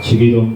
주기도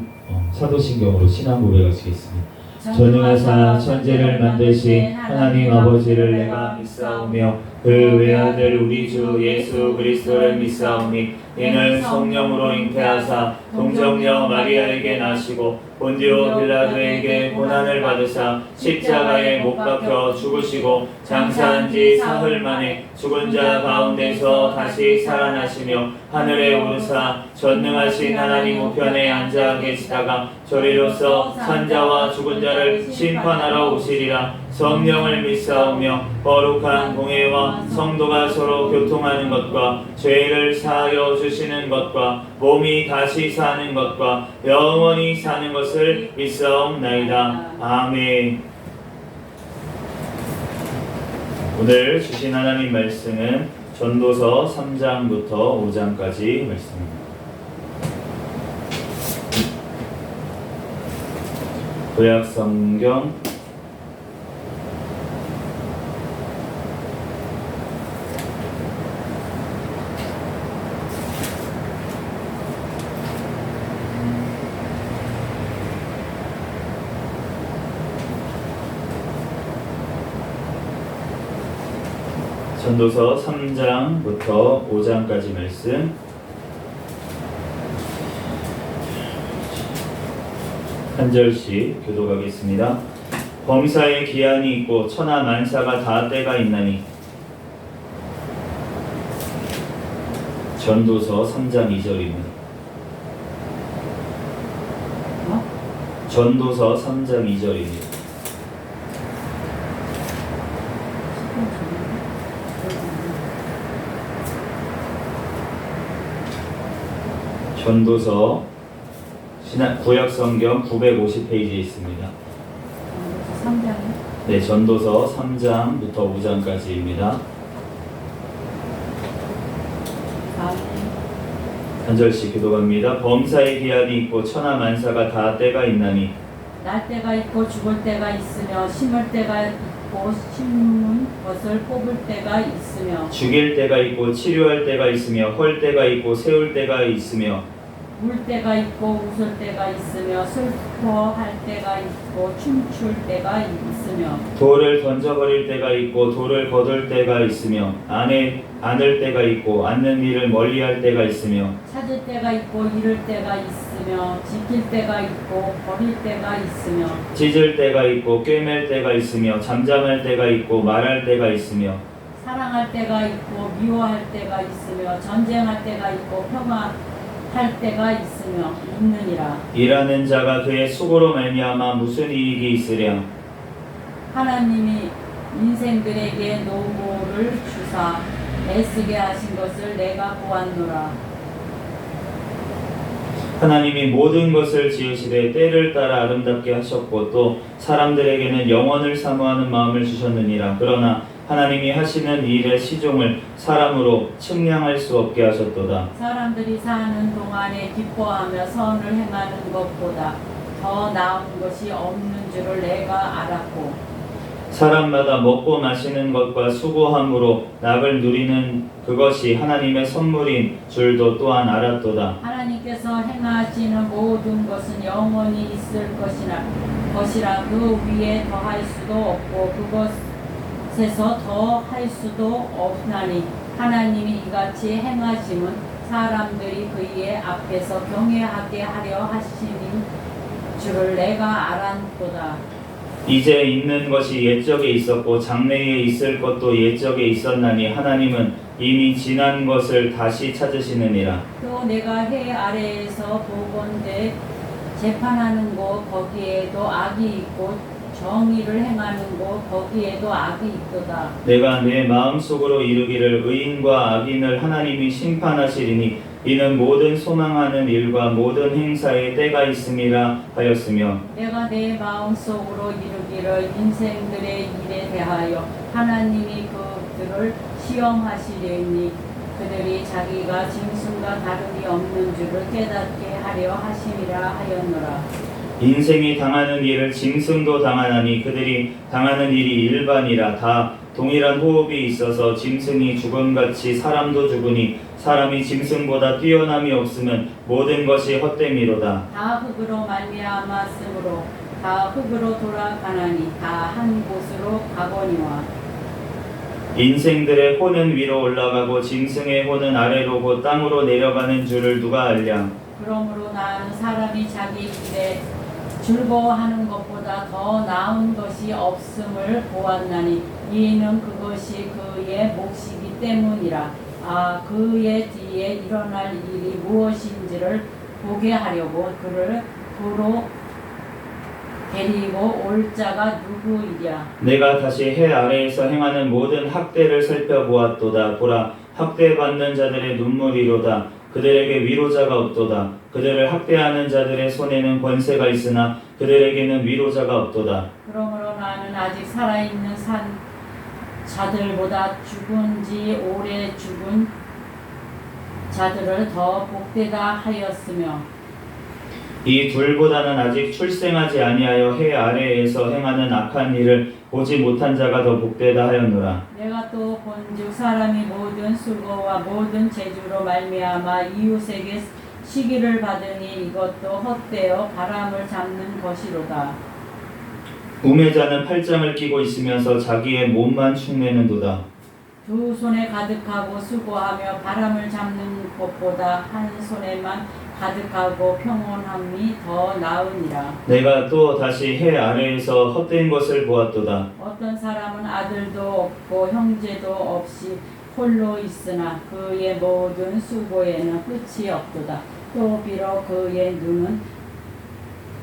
사도신경으로 신앙 고백하시겠습니다. 전능하사 천지를 만드신 하나님 아버지를 내가 믿사오며 그 외아들 우리 주 예수 그리스도를 믿사오니 이는 성령으로 잉태하사 동정녀 마리아에게 나시고 본디오 빌라도에게 고난을 받으사 십자가에 못 박혀 죽으시고 장사한 지 사흘 만에 죽은 자 가운데서 다시 살아나시며 하늘에 오르사 전능하신 하나님 우편에 앉아 계시다가 저리로서 산자와 죽은 자를 심판하러 오시리라. 성령을 믿사오며 거룩한 공회와 성도가 서로 교통하는 것과 죄를 사하여 주시는 것과 몸이 다시 사는 것과 영원히 사는 것을 믿사옵나이다. 아멘. 오늘 주신 하나님 말씀은 전도서 3장부터 5장까지 말씀입니다. 구약 성경 전도서 3장부터 5장까지 말씀 한 절씩 교독하겠습니다. 범사에 기한이 있고 천하 만사가 다 때가 있나니. 전도서 3장 2절입니다. 전도서 3장 2절입니다. 전도서 구약 성경 950페이지에 있습니다. 3장이요? 네, 전도서 3장부터 5장까지입니다. 한 절씩 기도합니다. 범사의 기한이 있고 천하 만사가 다 때가 있나니. 날 때가 있고 죽을 때가 있으며 심을 때가 있고 심은 것을 뽑을 때가 있으며 죽일 때가 있고 치료할 때가 있으며 헐 때가 있고 세울 때가 있으며 울 때가 있고 웃을 때가 있으며 슬퍼할 때가 있고 춤출 때가 있으며 돌을 던져버릴 때가 있고 돌을 거둘 때가 있으며 안을 때가 있고 앉는 일을 멀리할 때가 있으며 찾을 때가 있고 잃을 때가 있으며 지킬 때가 있고 버릴 때가 있으며 찢을 때가 있고 꿰맬 때가 있으며 잠잠할 때가 있고 말할 때가 있으며 사랑할 때가 있고 미워할 때가 있으며 전쟁할 때가 있고 평화할 때가 있으며 있느니라. 일하는 자가 그의 수고로 말미암아 무슨 이익이 있으랴. 하나님이 인생들에게 노고를 주사 애쓰게 하신 것을 내가 보았노라. 하나님이 모든 것을 지으시되 때를 따라 아름답게 하셨고 또 사람들에게는 영원을 사모하는 마음을 주셨느니라. 그러나 하나님이 하시는 일의 시종을 사람으로 측량할 수 없게 하셨도다. 사람들이 사는 동안에 기뻐하며 선을 행하는 것보다 더 나은 것이 없는 줄을 내가 알았고 사람마다 먹고 마시는 것과 수고함으로 낙을 누리는 그것이 하나님의 선물인 줄도 또한 알았도다. 하나님께서 행하시는 모든 것은 영원히 있을 것이라 그 위에 더할 수도 없고 그것에서 더 할 수도 없나니 하나님이 이같이 행하심은 사람들이 그의 앞에서 경외하게 하려 하시는 줄을 내가 알았도다. 이제 있는 것이 옛적에 있었고 장래에 있을 것도 옛적에 있었나니 하나님은 이미 지난 것을 다시 찾으시느니라. 또 내가 해 아래에서 보건대 재판하는 곳 거기에도 악이 있고 정의를 행하는 곳 거기에도 악이 있도다. 내가 내 마음속으로 이르기를 의인과 악인을 하나님이 심판하시리니 이는 모든 소망하는 일과 모든 행사에 때가 있음이라 하였으며 내가 내 마음속으로 이르기를 인생들의 일에 대하여 하나님이 그들을 시험하시려니 그들이 자기가 짐승과 다름이 없는 줄을 깨닫게 하려 하심이라 하였노라. 인생이 당하는 일을 짐승도 당하나니 그들이 당하는 일이 일반이라 다 동일한 호흡이 있어서 짐승이 죽음같이 사람도 죽으니 사람이 짐승보다 뛰어남이 없으면 모든 것이 헛됨이로다. 다 흙으로 말미암았으므로 다 흙으로 돌아가나니 다 한 곳으로 가거니와 인생들의 혼은 위로 올라가고 짐승의 혼은 아래로 곧 땅으로 내려가는 줄을 누가 알랴. 그러므로 나는 사람이 자기 일에 즐거워하는 것보다 더 나은 것이 없음을 보았나니 이는 그것이 그의 몫이기 때문이라. 그의 뒤에 일어날 일이 무엇인지를 보게 하려고 그를 도로 데리고 올 자가 누구이랴. 내가 다시 해 아래에서 행하는 모든 학대를 살펴보았도다. 보라, 학대받는 자들의 눈물이로다. 그들에게 위로자가 없도다. 그들을 학대하는 자들의 손에는 권세가 있으나 그들에게는 위로자가 없도다. 그러므로 나는 아직 살아있는 자들보다 죽은 지 오래 죽은 자들을 더 복되다 하였으며 이 둘보다는 아직 출생하지 아니하여 해 아래에서 행하는 악한 일을 보지 못한 자가 더 복되다 하였노라. 내가 또 본즉 사람이 모든 수고와 모든 재주로 말미암아 이웃에게 시기를 받으니 이것도 헛되어 바람을 잡는 것이로다. 우매자는 팔짱을 끼고 있으면서 자기의 몸만 축내는도다. 두 손에 가득하고 수고하며 바람을 잡는 것보다 한 손에만 가득하고 평온함이 더 나으니라. 내가 또 다시 해 아래에서 헛된 것을 보았도다. 어떤 사람은 아들도 없고 형제도 없이 홀로 있으나 그의 모든 수고에는 끝이 없도다. 또 비록 그의 눈은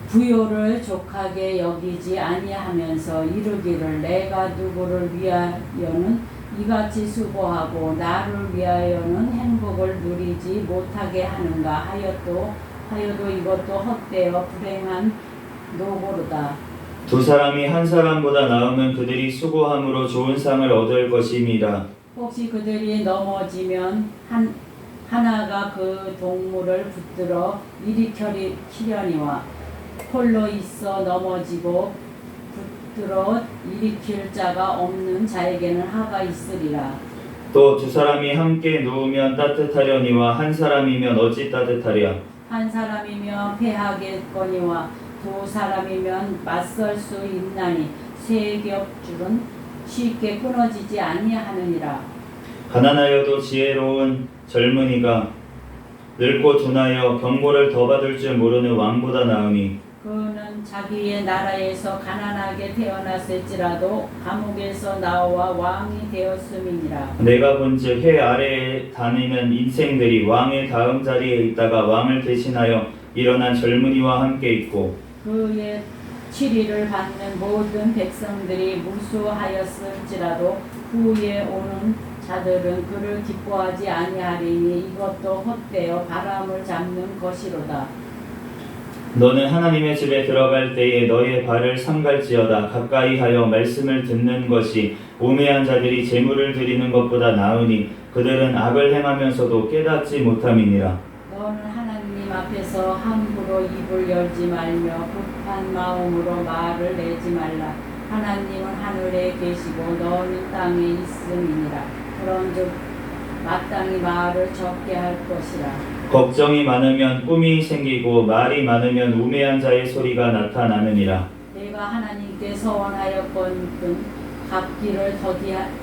부요를 족하게 여기지 아니하면서 이르기를 내가 누구를 위하여는 이같이 수고하고 나를 위하여는 행복을 누리지 못하게 하는가 하여도 이것도 헛되어 불행한 노고로다. 두 사람이 한 사람보다 나으면 그들이 수고함으로 좋은 상을 얻을 것임이라. 혹시 그들이 넘어지면 하나가 그 동물을 붙들어 일으키려니와 홀로 있어 넘어지고 붙들어 일으킬 자가 없는 자에게는 하가 있으리라. 또 두 사람이 함께 누우면 따뜻하려니와 한 사람이면 어찌 따뜻하랴. 한 사람이면 패하겠거니와 두 사람이면 맞설 수 있나니 세 겹줄은 쉽게 끊어지지 아니하느니라. 가난하여도 지혜로운 젊은이가 늙고 둔하여 경고를 더 받을 줄 모르는 왕보다 나으니 그는 자기의 나라에서 가난하게 태어났을지라도 감옥에서 나와 왕이 되었음이니라. 내가 본즉 해 아래에 다니는 인생들이 왕의 다음 자리에 있다가 왕을 대신하여 일어난 젊은이와 함께 있고 그의 치리를 받는 모든 백성들이 무수하였을지라도 후에 오는 자들은 그를 기뻐하지 아니하리니 이것도 헛되어 바람을 잡는 것이로다. 너는 하나님의 집에 들어갈 때에 너의 발을 삼갈지어다. 가까이 하여 말씀을 듣는 것이 우매한 자들이 제물을 드리는 것보다 나으니 그들은 악을 행하면서도 깨닫지 못함이니라. 너는 하나님 앞에서 함부로 입을 열지 말며 급한 마음으로 말을 내지 말라. 하나님은 하늘에 계시고 너는 땅에 있음이니라. 그런즉 마땅히 말을 적게 할 것이라. 걱정이 많으면 꿈이 생기고 말이 많으면 우매한 자의 소리가 나타나느니라. 내가 하나님께 서원하였거든 갚기를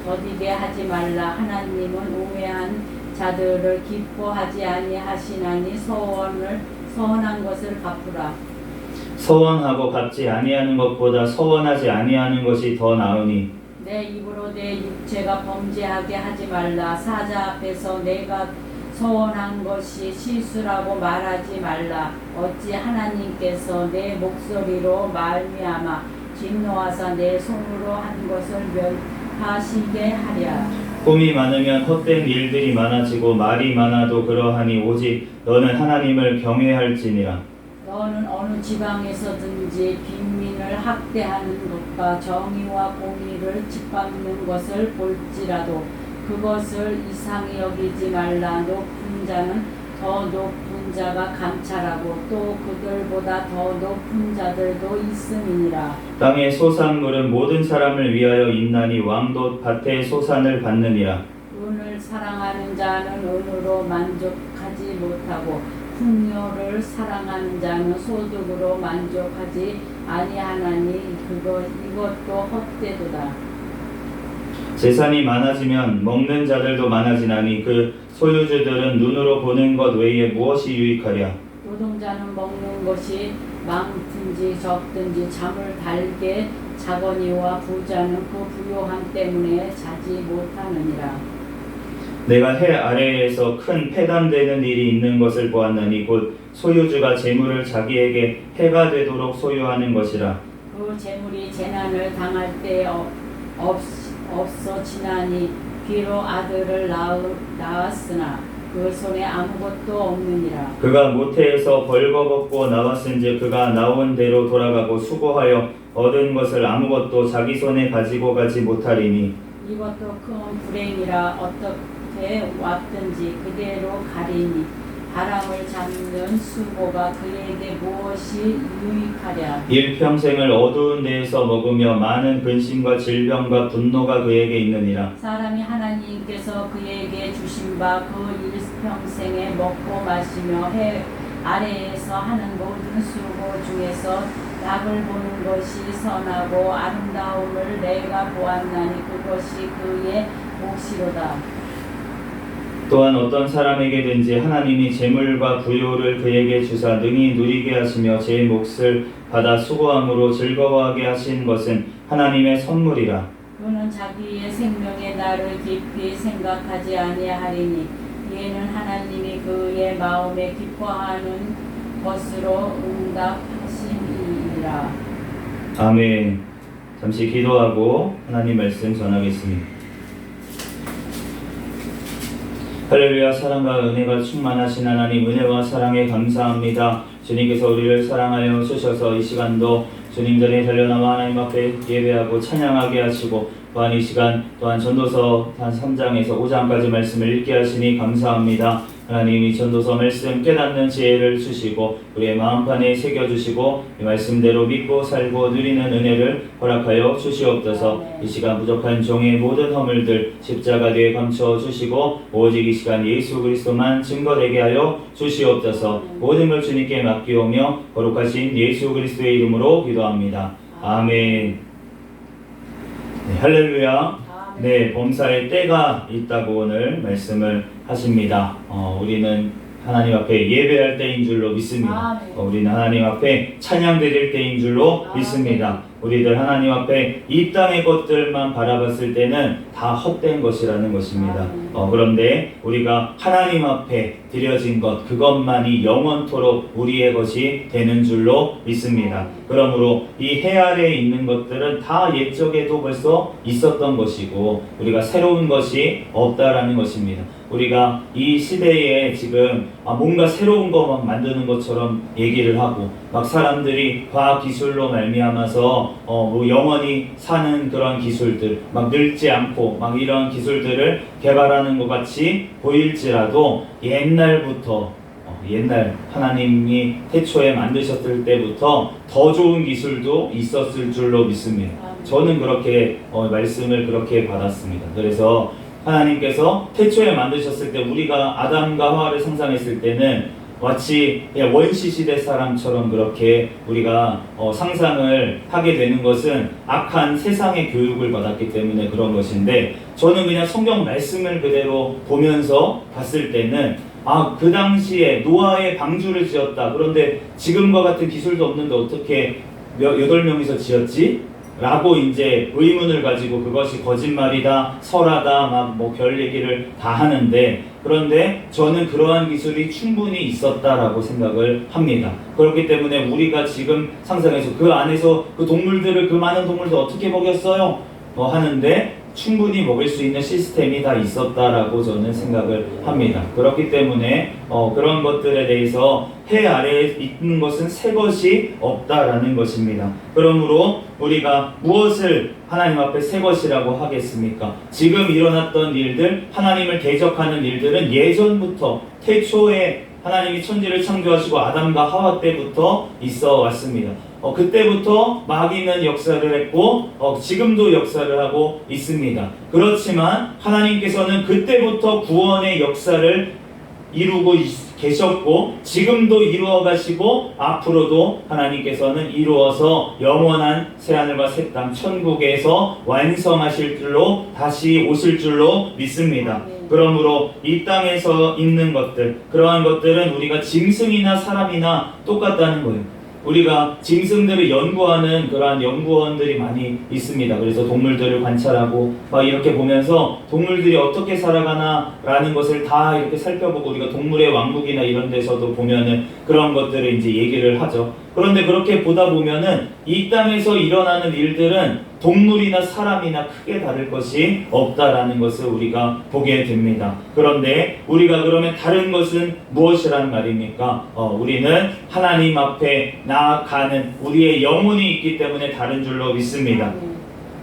더디게 하지 말라. 하나님은 우매한 자들을 기뻐하지 아니하시나니 서원한 것을 갚으라. 서원하고 갚지 아니하는 것보다 서원하지 아니하는 것이 더 나으니 내 입으로 내 육체가 범죄하게 하지 말라. 사자 앞에서 내가 서원한 것이 실수라고 말하지 말라. 어찌 하나님께서 내 목소리로 말미암아 진노하사 내 손으로 한 것을 멸하시게 하랴. 꿈이 많으면 헛된 일들이 많아지고 말이 많아도 그러하니 오직 너는 하나님을 경외할지니라. 너는 어느 지방에서든지 빈민을 학대하는 것과 정의와 공의를 짓밟는 것을 볼지라도 그것을 이상히 여기지 말라. 높은 자는 더 높은 높은 자가 감찰하고 또 그들보다 더 높은 자들도 있음이니라. 땅의 소산물은 모든 사람을 위하여 있나니 왕도 밭의 소산을 받느니라. 은을 사랑하는 자는 은으로 만족하지 못하고 풍요를 사랑하는 자는 소득으로 만족하지 아니하나니 이것도 헛되도다. 재산이 많아지면 먹는 자들도 많아지나니 그 소유주들은 눈으로 보는 것 외에 무엇이 유익하랴. 노동자는 먹는 것이 많든지 적든지 잠을 달게 자거니와 부자는 그 부요함 때문에 자지 못하느니라. 내가 해 아래에서 큰 폐단되는 일이 있는 것을 보았나니 곧 소유주가 재물을 자기에게 해가 되도록 소유하는 것이라. 그 재물이 재난을 당할 때 없어지나니 비록 아들을 낳았으나 그 손에 아무것도 없느니라. 그가 모태에서 벌거벗고 나왔은즉 그가 나온 대로 돌아가고 수고하여 얻은 것을 아무것도 자기 손에 가지고 가지 못하리니 이것도 큰 불행이라. 어떻게 왔든지 그대로 가리니 바람을 잡는 수고가 그에게 무엇이 유익하랴. 일평생을 어두운 데에서 먹으며 많은 근심과 질병과 분노가 그에게 있느니라. 사람이 하나님께서 그에게 주신 바 그 일평생에 먹고 마시며 해 아래에서 하는 모든 수고 중에서 낙을 보는 것이 선하고 아름다움을 내가 보았나니 그것이 그의 몫이로다. 또한 어떤 사람에게든지 하나님이 재물과 부요를 그에게 주사 능히 누리게 하시며 제 몫을 받아 수고함으로 즐거워하게 하신 것은 하나님의 선물이라. 그는 자기의 생명의 날을 깊이 생각하지 아니하리니 이에는 하나님이 그의 마음에 기뻐하는 것으로 응답하심이니라. 아멘. 잠시 기도하고 하나님 말씀 전하겠습니다. 할렐루야. 사랑과 은혜가 충만하신 하나님, 은혜와 사랑에 감사합니다. 주님께서 우리를 사랑하여 주셔서 이 시간도 주님 전에 달려나와 하나님 앞에 예배하고 찬양하게 하시고, 또한 이 시간 또한 전도서 한 3장에서 5장까지 말씀을 읽게 하시니 감사합니다. 하나님, 이 전도서 말씀 깨닫는 지혜를 주시고 우리의 마음판에 새겨주시고 이 말씀대로 믿고 살고 누리는 은혜를 허락하여 주시옵소서. 이 시간 부족한 종의 모든 허물들 십자가 뒤에 감춰 주시고 오직 이 시간 예수 그리스도만 증거되게 하여 주시옵소서. 모든 걸 주님께 맡기오며 거룩하신 예수 그리스도의 이름으로 기도합니다. 아멘. 네, 할렐루야. 네, 범사에 때가 있다고 오늘 말씀을 하십니다. 우리는 하나님 앞에 예배할 때인 줄로 믿습니다. 우리는 하나님 앞에 찬양 드릴 때인 줄로 믿습니다. 우리들 하나님 앞에 이 땅의 것들만 바라봤을 때는 다 헛된 것이라는 것입니다. 그런데 우리가 하나님 앞에 드려진 것, 그것만이 영원토록 우리의 것이 되는 줄로 믿습니다. 그러므로 이 해 아래에 있는 것들은 다 옛적에도 벌써 있었던 것이고 우리가 새로운 것이 없다라는 것입니다. 우리가 이 시대에 지금 뭔가 새로운 거 막 만드는 것처럼 얘기를 하고 막 사람들이 과학기술로 말미암아서 뭐 영원히 사는 그런 기술들, 막 늙지 않고 막 이런 기술들을 개발하는 것 같이 보일지라도 옛날부터 옛날 하나님이 태초에 만드셨을 때부터 더 좋은 기술도 있었을 줄로 믿습니다. 저는 그렇게 말씀을 그렇게 받았습니다. 그래서 하나님께서 태초에 만드셨을 때 우리가 아담과 하와를 상상했을 때는 마치 원시시대 사람처럼 그렇게 우리가 상상을 하게 되는 것은 악한 세상의 교육을 받았기 때문에 그런 것인데, 저는 그냥 성경 말씀을 그대로 보면서 봤을 때는 그 당시에 노아의 방주를 지었다. 그런데 지금과 같은 기술도 없는데 어떻게 8명이서 지었지? 라고 이제 의문을 가지고 그것이 거짓말이다, 설하다, 막 뭐 별 얘기를 다 하는데, 그런데 저는 그러한 기술이 충분히 있었다라고 생각을 합니다. 그렇기 때문에 우리가 지금 상상해서 그 안에서 그 동물들을, 그 많은 동물들 어떻게 먹였어요? 하는데 충분히 먹을 수 있는 시스템이 다 있었다라고 저는 생각을 합니다. 그렇기 때문에 그런 것들에 대해서 해 아래에 있는 것은 새 것이 없다라는 것입니다. 그러므로 우리가 무엇을 하나님 앞에 새 것이라고 하겠습니까? 지금 일어났던 일들, 하나님을 대적하는 일들은 예전부터 태초에 하나님이 천지를 창조하시고 아담과 하와 때부터 있어 왔습니다. 그때부터 마귀는 역사를 했고 지금도 역사를 하고 있습니다. 그렇지만 하나님께서는 그때부터 구원의 역사를 이루고 계셨고 지금도 이루어 가시고 앞으로도 하나님께서는 이루어서 영원한 새하늘과 새 땅 천국에서 완성하실 줄로 다시 오실 줄로 믿습니다. 그러므로 이 땅에서 있는 것들, 그러한 것들은 우리가 짐승이나 사람이나 똑같다는 거예요. 우리가 짐승들을 연구하는 그러한 연구원들이 많이 있습니다. 그래서 동물들을 관찰하고 막 이렇게 보면서 동물들이 어떻게 살아가나 라는 것을 다 이렇게 살펴보고, 우리가 동물의 왕국이나 이런 데서도 보면은 그런 것들을 이제 얘기를 하죠. 그런데 그렇게 보다 보면은 이 땅에서 일어나는 일들은 동물이나 사람이나 크게 다를 것이 없다라는 것을 우리가 보게 됩니다. 그런데 우리가 그러면 다른 것은 무엇이란 말입니까? 우리는 하나님 앞에 나아가는 우리의 영혼이 있기 때문에 다른 줄로 믿습니다.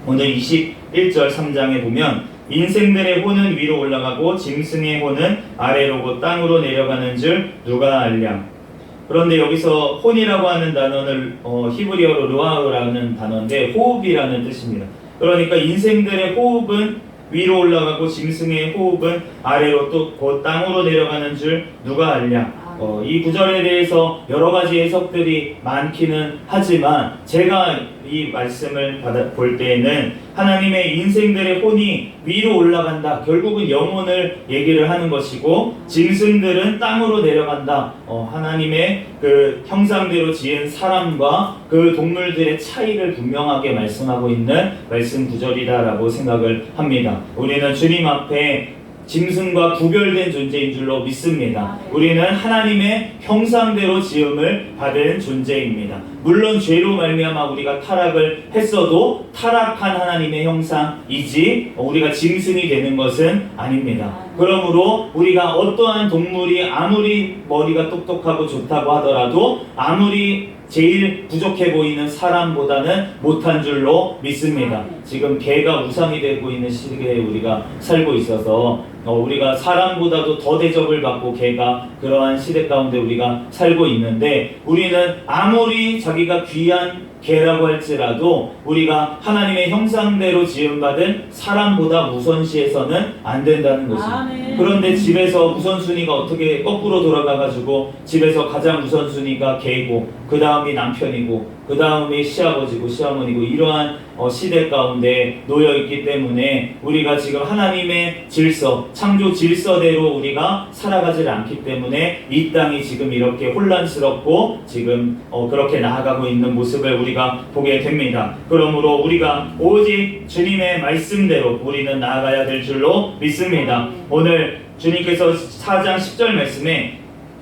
오늘 21절 3장에 보면 인생들의 혼은 위로 올라가고 짐승의 혼은 아래로고 땅으로 내려가는 줄 누가 알랴. 그런데 여기서 혼이라고 하는 단어는 히브리어로 르아흐라는 단어인데 호흡이라는 뜻입니다. 그러니까 인생들의 호흡은 위로 올라가고 짐승의 호흡은 아래로 또 곧 땅으로 내려가는 줄 누가 알랴. 이 구절에 대해서 여러 가지 해석들이 많기는 하지만 제가 이 말씀을 볼 때에는 하나님의 인생들의 혼이 위로 올라간다, 결국은 영혼을 얘기를 하는 것이고, 짐승들은 땅으로 내려간다, 하나님의 그 형상대로 지은 사람과 그 동물들의 차이를 분명하게 말씀하고 있는 말씀 구절이다라고 생각을 합니다. 우리는 주님 앞에 짐승과 구별된 존재인 줄로 믿습니다. 우리는 하나님의 형상대로 지음을 받은 존재입니다. 물론 죄로 말미암아 우리가 타락을 했어도 타락한 하나님의 형상이지 우리가 짐승이 되는 것은 아닙니다. 그러므로 우리가 어떠한 동물이 아무리 머리가 똑똑하고 좋다고 하더라도 아무리 제일 부족해 보이는 사람보다는 못한 줄로 믿습니다. 지금 개가 우상이 되고 있는 시대에 우리가 살고 있어서 우리가 사람보다도 더 대접을 받고 개가 그러한 시대 가운데 우리가 살고 있는데, 우리는 아무리 자기가 귀한 개라고 할지라도 우리가 하나님의 형상대로 지음받은 사람보다 우선시해서는 안 된다는 것입니다. 그런데 집에서 우선순위가 어떻게 거꾸로 돌아가가지고 집에서 가장 우선순위가 개고 그 다음이 남편이고 그 다음이 시아버지고 시어머니고 이러한 시대 가운데 놓여있기 때문에 우리가 지금 하나님의 질서, 창조 질서대로 우리가 살아가지 않기 때문에 이 땅이 지금 이렇게 혼란스럽고 지금 그렇게 나아가고 있는 모습을 우리가 보게 됩니다. 그러므로 우리가 오직 주님의 말씀대로 우리는 나아가야 될 줄로 믿습니다. 오늘 주님께서 4장 10절 말씀에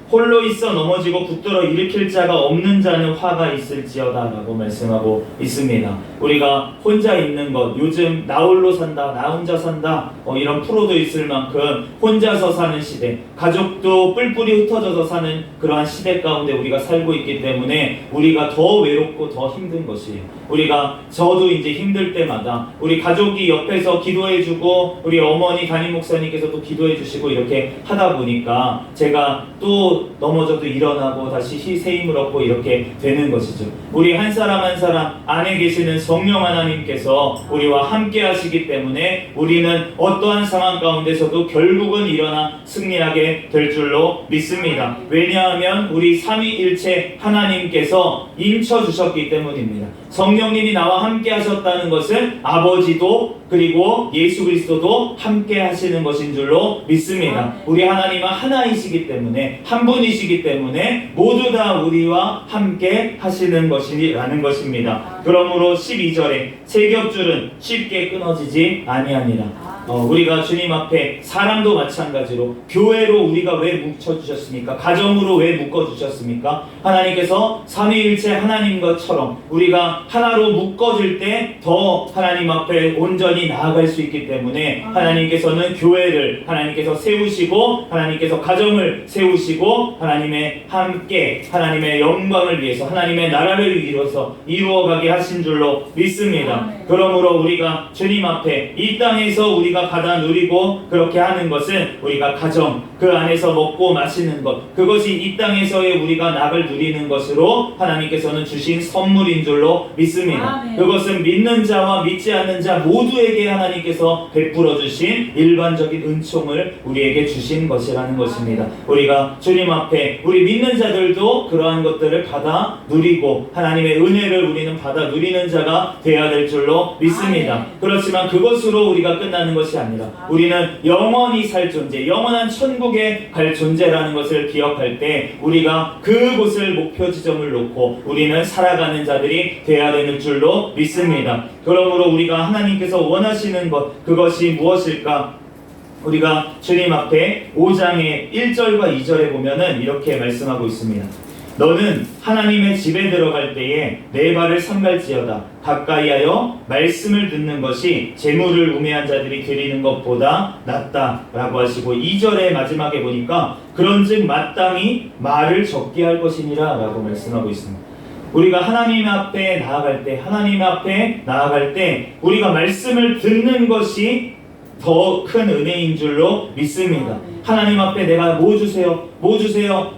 홀로 있어 넘어지고 붙들어 일으킬 자가 없는 자는 화가 있을지어다 라고 말씀하고 있습니다. 우리가 혼자 있는 것, 요즘 나 홀로 산다, 나 혼자 산다 이런 프로도 있을 만큼 혼자서 사는 시대, 가족도 뿔뿔이 흩어져서 사는 그러한 시대 가운데 우리가 살고 있기 때문에 우리가 더 외롭고 더 힘든 것이에요. 우리가 저도 이제 힘들 때마다 우리 가족이 옆에서 기도해주고 우리 어머니 담임 목사님께서도 기도해주시고 이렇게 하다 보니까 제가 또 넘어져도 일어나고 다시 새 힘을 얻고 이렇게 되는 것이죠. 우리 한 사람 한 사람 안에 계시는 성령 하나님께서 우리와 함께 하시기 때문에 우리는 어떠한 상황 가운데서도 결국은 일어나 승리하게 될 줄로 믿습니다. 왜냐하면 우리 삼위일체 하나님께서 인쳐주셨기 때문입니다. 성령님이 나와 함께 하셨다는 것은 아버지도 그리고 예수 그리스도도 함께 하시는 것인 줄로 믿습니다. 우리 하나님은 하나이시기 때문에, 한 분이시기 때문에 모두 다 우리와 함께 하시는 것이라는 것입니다. 그러므로 12절에 세 겹줄은 쉽게 끊어지지 아니하니라. 우리가 주님 앞에 사람도 마찬가지로 교회로 우리가 왜 뭉쳐주셨습니까? 가정으로 왜 묶어주셨습니까? 하나님께서 삼위일체 하나님 것처럼 우리가 하나로 묶어질 때 더 하나님 앞에 온전히 나아갈 수 있기 때문에 하나님께서는 교회를 하나님께서 세우시고 하나님께서 가정을 세우시고 하나님의 함께 하나님의 영광을 위해서 하나님의 나라를 이루어가게 하신 줄로 믿습니다. 그러므로 우리가 주님 앞에 이 땅에서 우리가 받아 누리고 그렇게 하는 것은 우리가 가정 그 안에서 먹고 마시는 것, 그것이 이 땅에서의 우리가 낙을 누리는 것으로 하나님께서는 주신 선물인 줄로 믿습니다. 아멘. 그것은 믿는 자와 믿지 않는 자 모두에게 하나님께서 베풀어 주신 일반적인 은총을 우리에게 주신 것이라는 것입니다. 우리가 주님 앞에 우리 믿는 자들도 그러한 것들을 받아 누리고 하나님의 은혜를 우리는 받아 누리는 자가 되어야 될 줄로 믿습니다. 그렇지만 그것으로 우리가 끝나는 것이 아니라 우리는 영원히 살 존재, 영원한 천국에 갈 존재라는 것을 기억할 때 우리가 그곳을 목표 지점을 놓고 우리는 살아가는 자들이 되어야 되는 줄로 믿습니다. 그러므로 우리가 하나님께서 원하시는 것, 그것이 무엇일까? 우리가 주님 앞에 5장의 1절과 2절에 보면은 이렇게 말씀하고 있습니다. 너는 하나님의 집에 들어갈 때에 내 발을 삼갈지어다. 가까이하여 말씀을 듣는 것이 재물을 우매한 자들이 드리는 것보다 낫다 라고 하시고, 2절의 마지막에 보니까 그런즉 마땅히 말을 적게 할 것이니라 라고 말씀하고 있습니다. 우리가 하나님 앞에 나아갈 때 우리가 말씀을 듣는 것이 더 큰 은혜인 줄로 믿습니다. 하나님 앞에 내가 뭐 주세요,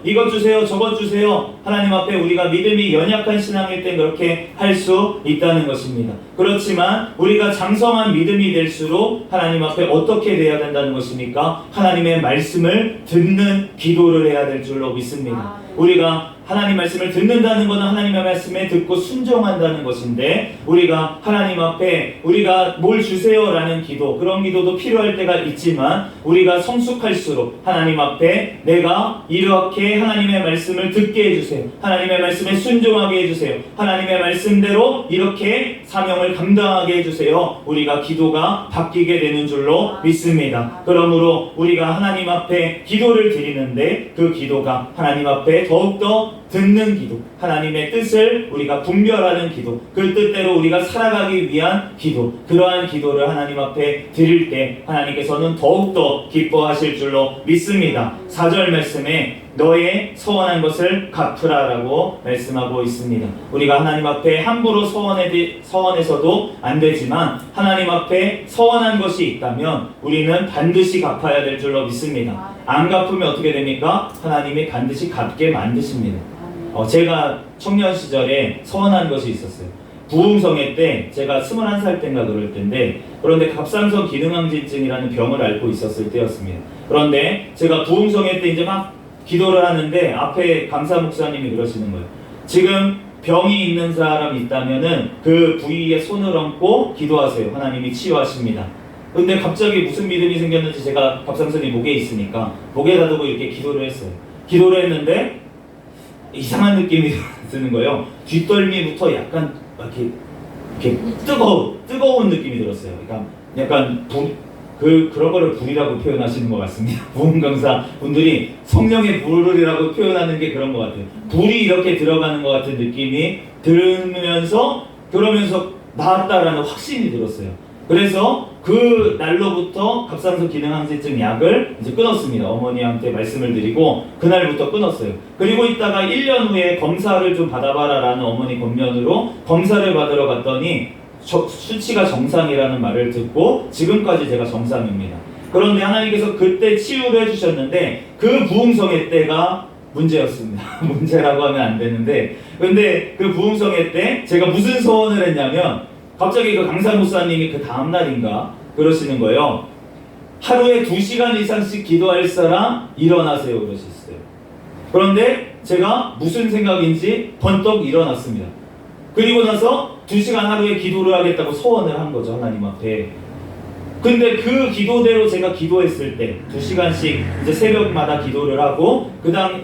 이것 주세요, 저것 주세요. 하나님 앞에 우리가 믿음이 연약한 신앙일 때 그렇게 할 수 있다는 것입니다. 그렇지만 우리가 장성한 믿음이 될수록 하나님 앞에 어떻게 돼야 된다는 것입니까? 하나님의 말씀을 듣는 기도를 해야 될 줄로 믿습니다. 우리가 하나님 말씀을 듣는다는 것은 하나님의 말씀에 듣고 순종한다는 것인데, 우리가 하나님 앞에 우리가 뭘 주세요라는 기도, 그런 기도도 필요할 때가 있지만 우리가 성숙할수록 하나님 앞에 내가 이렇게 하나님의 말씀을 듣게 해주세요, 하나님의 말씀에 순종하게 해주세요, 하나님의 말씀대로 이렇게 사명을 감당하게 해주세요, 우리가 기도가 바뀌게 되는 줄로 믿습니다. 그러므로 우리가 하나님 앞에 기도를 드리는데 그 기도가 하나님 앞에 더욱더 듣는 기도, 하나님의 뜻을 우리가 분별하는 기도, 그 뜻대로 우리가 살아가기 위한 기도, 그러한 기도를 하나님 앞에 드릴 때 하나님께서는 더욱더 기뻐하실 줄로 믿습니다. 4절 말씀에 너의 서원한 것을 갚으라 라고 말씀하고 있습니다. 우리가 하나님 앞에 함부로 서원해서도 안 되지만 하나님 앞에 서원한 것이 있다면 우리는 반드시 갚아야 될 줄로 믿습니다. 안 갚으면 어떻게 됩니까? 하나님이 반드시 갚게 만드십니다. 제가 청년 시절에 서원한 것이 있었어요. 부흥성회 때 제가 21살 때인가 그럴 텐데, 그런데 갑상선 기능항진증이라는 병을 앓고 있었을 때였습니다. 그런데 제가 부흥성회 때 이제 막 기도를 하는데 앞에 강사 목사님이 그러시는 거예요. 지금 병이 있는 사람이 있다면은 그 부위에 손을 얹고 기도하세요. 하나님이 치유하십니다. 근데 갑자기 무슨 믿음이 생겼는지, 제가 갑상선이 목에 있으니까 목에다 두고 이렇게 기도를 했어요. 기도를 했는데 이상한 느낌이 드는 거예요. 뒷덜미부터 약간 이렇게 뜨거운 느낌이 들었어요. 그러니까 약간 그런 거를 불이라고 표현하시는 것 같습니다. 부흥 강사 분들이 성령의 불이라고 표현하는 게 그런 것 같아요. 불이 이렇게 들어가는 것 같은 느낌이 들으면서 그러면서 나았다라는 확신이 들었어요. 그래서 그 날로부터 갑상선 기능항진증 약을 이제 끊었습니다. 어머니한테 말씀을 드리고 그날부터 끊었어요. 그리고 있다가 1년 후에 검사를 좀 받아봐라 라는 어머니 권면으로 검사를 받으러 갔더니 수치가 정상이라는 말을 듣고 지금까지 제가 정상입니다. 그런데 하나님께서 그때 치유를 해주셨는데 그 부흥성회 때가 문제였습니다. 문제라고 하면 안 되는데, 근데 그 부흥성회 때 제가 무슨 소원을 했냐면, 갑자기 그 강사 목사님이 그 다음날인가 그러시는 거예요. 하루에 2시간 이상씩 기도할 사람 일어나세요 그러셨어요. 그런데 제가 무슨 생각인지 번떡 일어났습니다. 그리고 나서 2시간 하루에 기도를 하겠다고 소원을 한 거죠, 하나님 앞에. 근데 그 기도대로 제가 기도했을 때 2시간씩 이제 새벽마다 기도를 하고,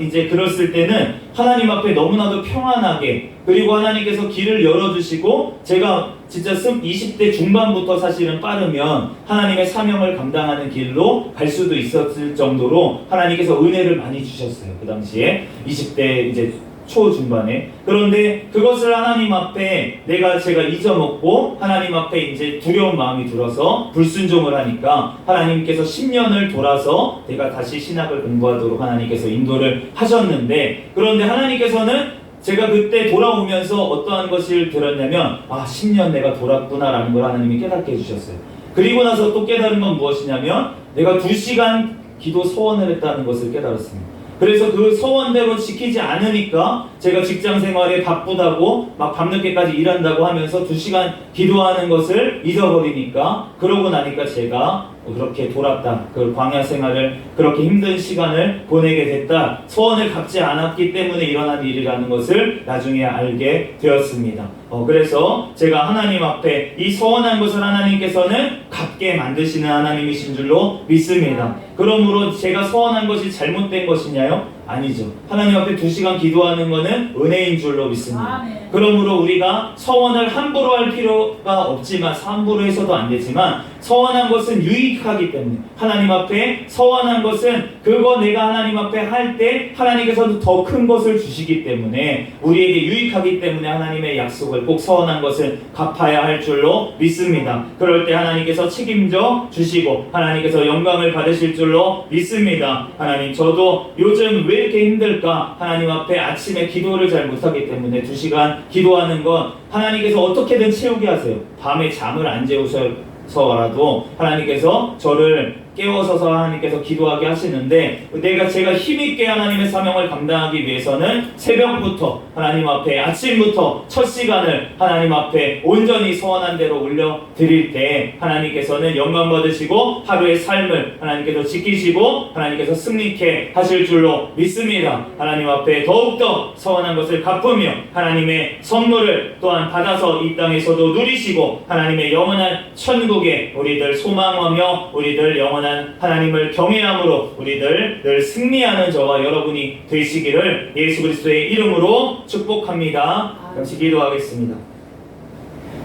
이제 그랬을 때는 하나님 앞에 너무나도 평안하게, 그리고 하나님께서 길을 열어주시고, 제가 진짜 20대 중반부터 사실은 빠르면 하나님의 사명을 감당하는 길로 갈 수도 있었을 정도로 하나님께서 은혜를 많이 주셨어요. 그 당시에 20대 이제 초중반에. 그런데 그것을 하나님 앞에 제가 잊어먹고 하나님 앞에 이제 두려운 마음이 들어서 불순종을 하니까 하나님께서 10년을 돌아서 내가 다시 신학을 공부하도록 하나님께서 인도를 하셨는데, 그런데 하나님께서는 제가 그때 돌아오면서 어떠한 것을 들었냐면 10년 내가 돌았구나라는 걸 하나님이 깨닫게 해주셨어요. 그리고 나서 또 깨달은 건 무엇이냐면 내가 2시간 기도 서원을 했다는 것을 깨달았습니다. 그래서 그 서원대로 지키지 않으니까 제가 직장 생활에 바쁘다고 막 밤늦게까지 일한다고 하면서 2시간 기도하는 것을 잊어버리니까, 그러고 나니까 제가 그렇게 돌았다, 그 광야 생활을 그렇게 힘든 시간을 보내게 됐다, 소원을 갚지 않았기 때문에 일어난 일이라는 것을 나중에 알게 되었습니다. 그래서 제가 하나님 앞에 이 소원한 것을 하나님께서는 갚게 만드시는 하나님이신 줄로 믿습니다. 그러므로 제가 소원한 것이 잘못된 것이냐요? 아니죠. 하나님 앞에 2시간 기도하는 것은 은혜인 줄로 믿습니다. 아멘. 그러므로 우리가 서원을 함부로 할 필요가 없지만, 함부로 해서도 안 되지만, 서원한 것은 유익하기 때문에, 하나님 앞에 서원한 것은 그거 내가 하나님 앞에 할 때 하나님께서도 더 큰 것을 주시기 때문에, 우리에게 유익하기 때문에 하나님의 약속을 꼭 서원한 것을 갚아야 할 줄로 믿습니다. 그럴 때 하나님께서 책임져 주시고 하나님께서 영광을 받으실 줄로 믿습니다. 하나님, 저도 요즘 왜 이렇게 힘들까? 하나님 앞에 아침에 기도를 잘 못하기 때문에 2시간 기도하는 건 하나님께서 어떻게든 채우게 하세요. 밤에 잠을 안 재우셔서라도 하나님께서 저를 깨워서서 하나님께서 기도하게 하시는데, 제가 힘있게 하나님의 사명을 감당하기 위해서는 새벽부터 하나님 앞에, 아침부터 첫 시간을 하나님 앞에 온전히 서원한 대로 올려드릴 때 하나님께서는 영광 받으시고 하루의 삶을 하나님께서 지키시고 하나님께서 승리케 하실 줄로 믿습니다. 하나님 앞에 더욱더 서원한 것을 갚으며 하나님의 선물을 또한 받아서 이 땅에서도 누리시고 하나님의 영원한 천국에 우리들 소망하며 우리들 영원한 하나님을 경외함으로 우리들 늘 승리하는 저와 여러분이 되시기를 예수 그리스도의 이름으로 축복합니다. 같이 기도하겠습니다.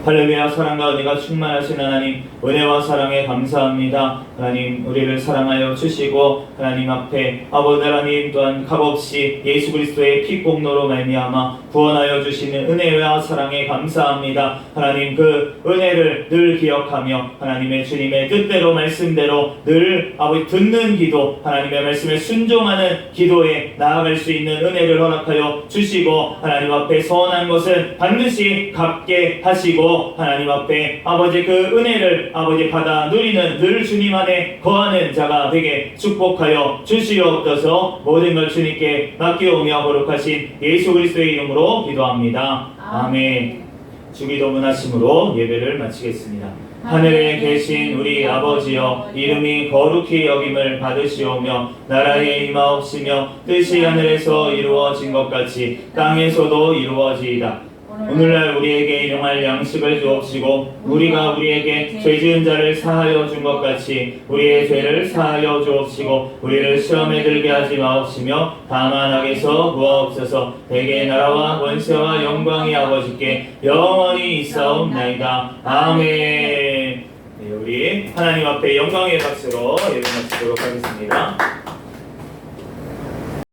할렐루야. 사랑과 은혜가 충만하신 하나님, 은혜와 사랑에 감사합니다. 하나님, 우리를 사랑하여 주시고 하나님 앞에 아버지 하나님 또한 값없이 예수 그리스도의 피 공로로 말미암아 구원하여 주시는 은혜와 사랑에 감사합니다. 하나님, 그 은혜를 늘 기억하며 하나님의 주님의 뜻대로 말씀대로 늘 아버지 듣는 기도, 하나님의 말씀에 순종하는 기도에 나아갈 수 있는 은혜를 허락하여 주시고 하나님 앞에 서원한 것은 반드시 갚게 하시고 하나님 앞에 아버지 그 은혜를 아버지 받아 누리는 늘 주님 안에 거하는 자가 되게 축복하여 주시옵소서. 모든 걸 주님께 맡기오며 거룩하신 예수 그리스도의 이름으로 기도합니다. 아멘. 주기도문 하심으로 예배를 마치겠습니다. 하늘에 계신 우리 아버지여, 이름이 거룩히 여김을 받으시오며 나라에 임하옵시며 뜻이 하늘에서 이루어진 것 같이 땅에서도 이루어지이다. 오늘날 우리에게 일용할 양식을 주옵시고 우리가 우리에게 죄 지은 자를 사하여 준 것 같이 우리의 죄를 사하여 주옵시고 우리를 시험에 들게 하지 마옵시며 다만 악에서 구하옵소서. 대개 나라와 권세와 영광이 아버지께 영원히 있사옵나이다. 아멘. 네, 우리 하나님 앞에 영광의 박수로 예배 마치도록 하겠습니다.